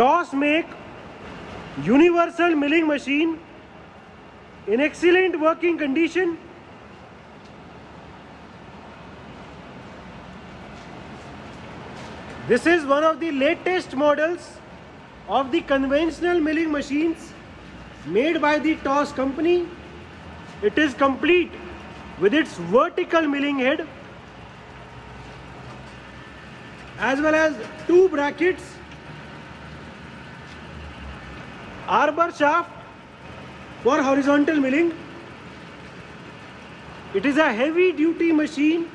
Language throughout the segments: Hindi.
TOS make universal milling machine in excellent working condition. This is one of the latest models of the conventional milling machines made by the TOS company. It is complete with its vertical milling head as well as two brackets, arbor shaft for horizontal milling. It is a heavy duty machine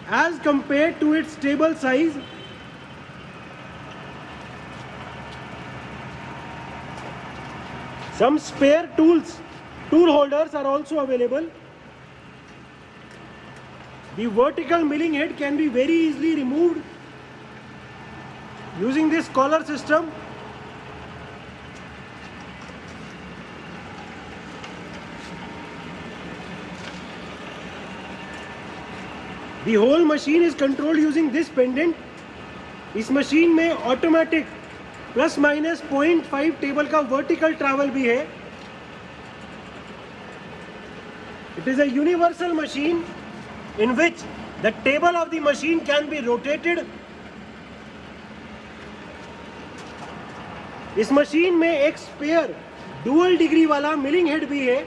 as compared to its table size. Some spare tool holders are also available. The vertical milling head can be very easily removed using this collar system. The whole machine is controlled using this pendant. इस मशीन में ऑटोमेटिक प्लस माइनस 0.5 टेबल का वर्टिकल ट्रैवल भी है. It is a universal machine in which the table of the machine can be rotated. इस मशीन में एक स्पेयर डुअल डिग्री वाला मिलिंग हेड भी है.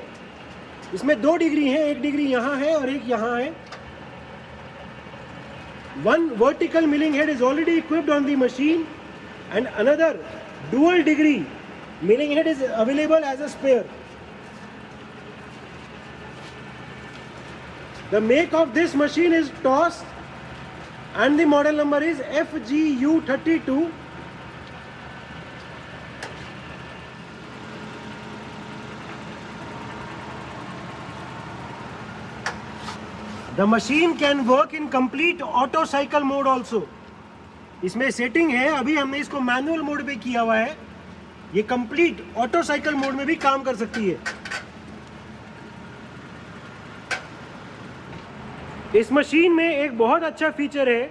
इसमें 2 डिग्री है, 1 डिग्री यहाँ है और एक यहाँ है. One vertical milling head is already equipped on the machine and another dual degree milling head is available as a spare. The make of this machine is TOS and the model number is FGU32. The machine can work in complete auto cycle mode also. इसमें सेटिंग है, अभी हमने इसको मैनुअल मोड पे किया हुआ है. ये कंप्लीट ऑटो साइकिल मोड में भी काम कर सकती है. इस मशीन में एक बहुत अच्छा फीचर है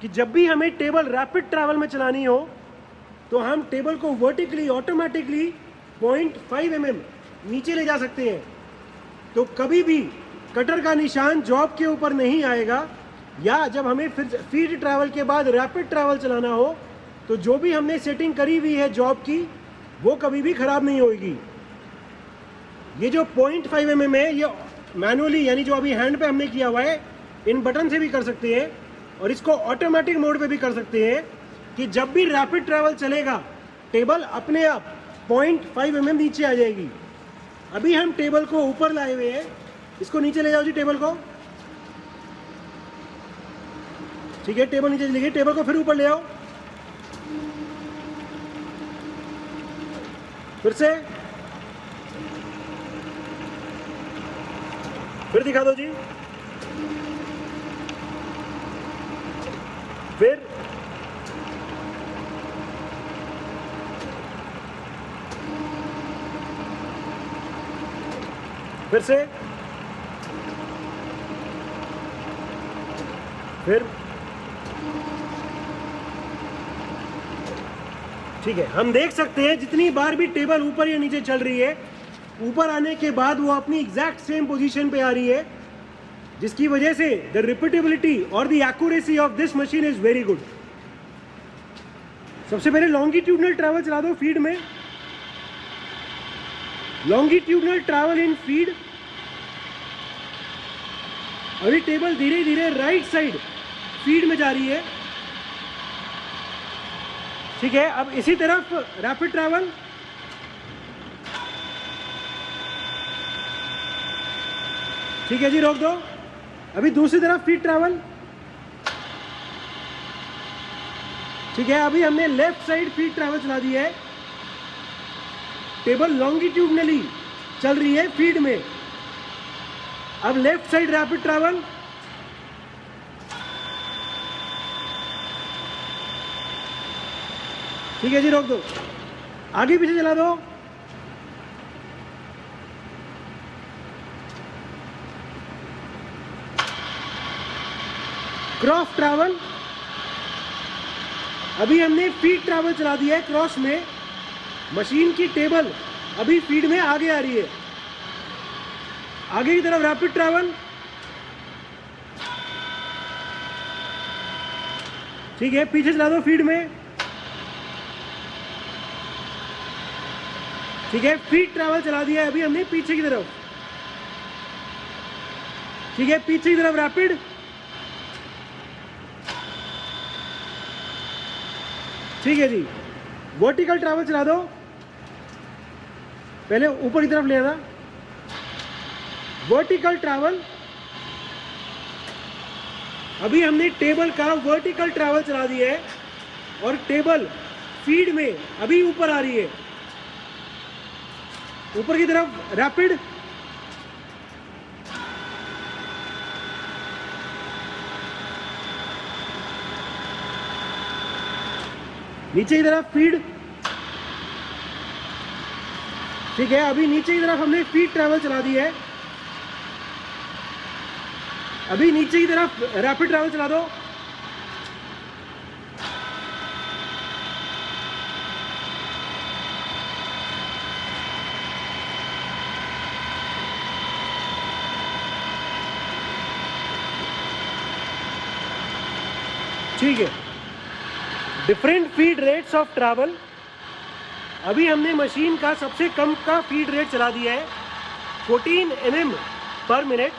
कि जब भी हमें टेबल रैपिड ट्रैवल में चलानी हो तो हम टेबल को वर्टिकली ऑटोमेटिकली 0.5 mm नीचे ले जा सकते हैं. तो कभी भी कटर का निशान जॉब के ऊपर नहीं आएगा. या जब हमें फीड ट्रैवल के बाद रैपिड ट्रैवल चलाना हो तो जो भी हमने सेटिंग करी हुई है जॉब की वो कभी भी ख़राब नहीं होगी. ये जो 0.5 mm है ये मैनुअली यानी जो अभी हैंड पे हमने किया हुआ है इन बटन से भी कर सकते हैं और इसको ऑटोमेटिक मोड पे भी कर सकते हैं कि जब भी रैपिड ट्रैवल चलेगा टेबल अपने आप 0.5 mm नीचे आ जाएगी. अभी हम टेबल को ऊपर लाए हुए हैं. इसको नीचे ले जाओ जी टेबल को. ठीक है, टेबल नीचे चली गई. टेबल को फिर ऊपर ले आओ. फिर से फिर दिखा दो जी. फिर से फिर ठीक है. हम देख सकते हैं जितनी बार भी टेबल ऊपर या नीचे चल रही है, ऊपर आने के बाद वो अपनी एग्जैक्ट सेम पोजीशन पे आ रही है, जिसकी वजह से द रिपीटेबिलिटी और the accuracy of this machine is very good. सबसे पहले लॉन्गिट्यूडनल ट्रैवल चला दो फीड में. Longitudinal travel in feed. अभी टेबल धीरे धीरे राइट साइड फीड में जा रही है. ठीक है, अब इसी तरफ रैपिड ट्रैवल. ठीक है जी, रोक दो. अभी दूसरी तरफ फीड ट्रैवल. ठीक है, अभी हमने लेफ्ट साइड फीड ट्रैवल चला दी है. टेबल लॉन्गिट्यूडनली चल रही है फीड में. अब लेफ्ट साइड रैपिड ट्रैवल. ठीक है जी, रोक दो. आगे पीछे चला दो. Cross travel. अभी हमने फीड ट्रैवल चला दिया है क्रॉस में, मशीन की टेबल अभी फीड में आगे आ रही है, आगे की तरफ रैपिड ट्रैवल। ठीक है, पीछे चला दो फीड में। ठीक है, फीड ट्रैवल चला दिया है अभी हमने पीछे की तरफ। ठीक है, पीछे की तरफ रैपिड। ठीक है जी, वर्टिकल ट्रैवल चला दो, पहले ऊपर की तरफ ले आना। वर्टिकल ट्रैवल, अभी हमने टेबल का वर्टिकल ट्रैवल चला दिया है और टेबल फीड में अभी ऊपर आ रही है, ऊपर की तरफ रैपिड। नीचे की तरफ फीड। ठीक है, अभी नीचे की तरफ हमने फीड ट्रैवल चला दी है, अभी नीचे की तरफ रैपिड ट्रैवल चला दो। ठीक है, different feed rates of travel. अभी हमने मशीन का सबसे कम का फीड रेट चला दिया है 14 mm पर मिनट,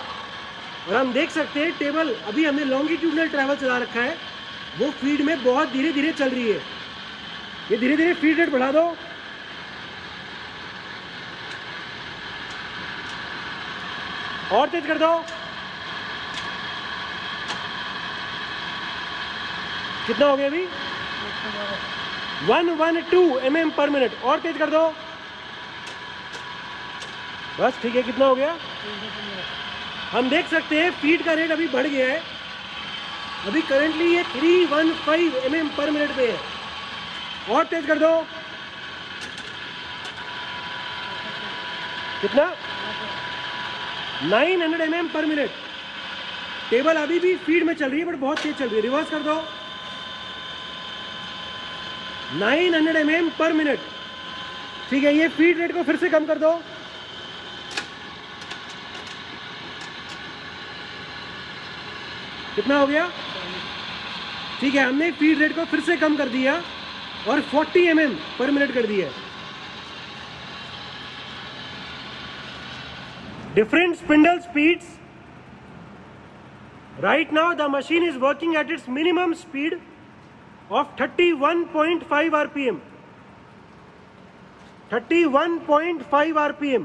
और हम देख सकते हैं टेबल अभी हमने लॉन्गिट्यूडनल ट्रैवल चला रखा है, वो फीड में बहुत धीरे धीरे चल रही है। ये धीरे धीरे फीड रेट बढ़ा दो। और तेज कर दो। कितना हो गया अभी? 112 mm पर मिनट। और तेज कर दो। बस ठीक है, कितना हो गया? हम देख सकते हैं फीड का रेट अभी बढ़ गया है, अभी करंटली ये 315 mm पर मिनट पे है। और तेज कर दो। कितना? 900 mm पर मिनट। टेबल अभी भी फीड में चल रही है बट बहुत तेज चल रही है। रिवर्स कर दो। 900 mm पर मिनट। ठीक है, ये फीड रेट को फिर से कम कर दो। कितना हो गया? ठीक है, हमने फीड रेट को फिर से कम कर दिया और 40 mm पर मिनट कर दिया। Different spindle speeds. Right now the machine is working at its minimum speed of 31.5 rpm. 31.5 rpm.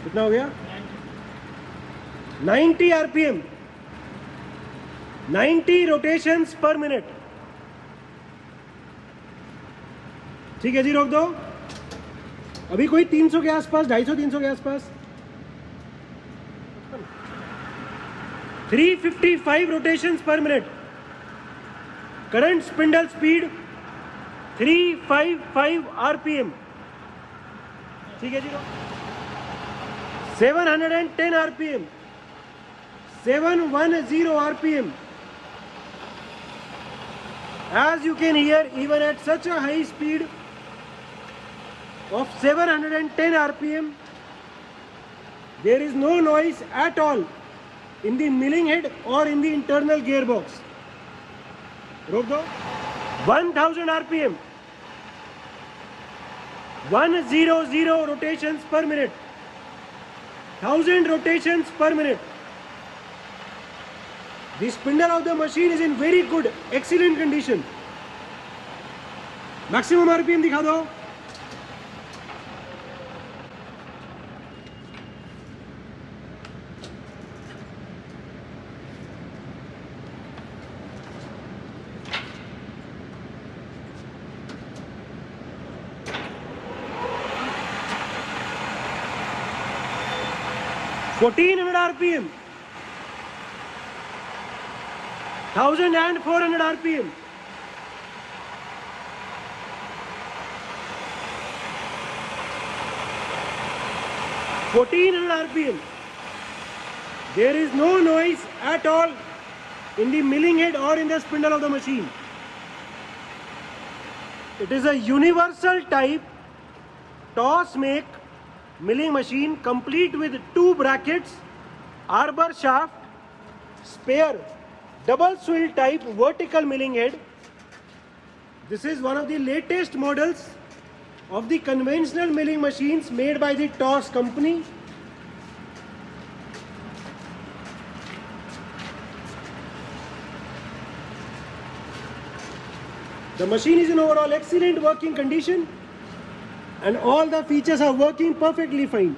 कितना हो गया? 90 rpm. 90 rotations per minute. ठीक है जी, रोक दो। अभी कोई 300 के आसपास, 250 300 के आसपास। 355 rotations per minute. Current spindle speed 355 rpm. ठीक है जी, 710 rpm. 710 rpm. As you can hear, even at such a high speed of 710 rpm, there is no noise at all in the milling head or in the internal gearbox. रोक दो। 1000 rpm. 100 rotations per minute. 1000 rotations per minute. The spindle of the machine is in very good, excellent condition. Maximum rpm दिखा दो। RPM, 1400 RPM, 1400 RPM, There is no noise at all in the milling head or in the spindle of the machine. It is a universal type toss make milling machine complete with 2 brackets, arbor shaft, spare double swivel type vertical milling head. This is one of the latest models of the conventional milling machines made by the Toss company. The machine is in overall excellent working condition and all the features are working perfectly fine.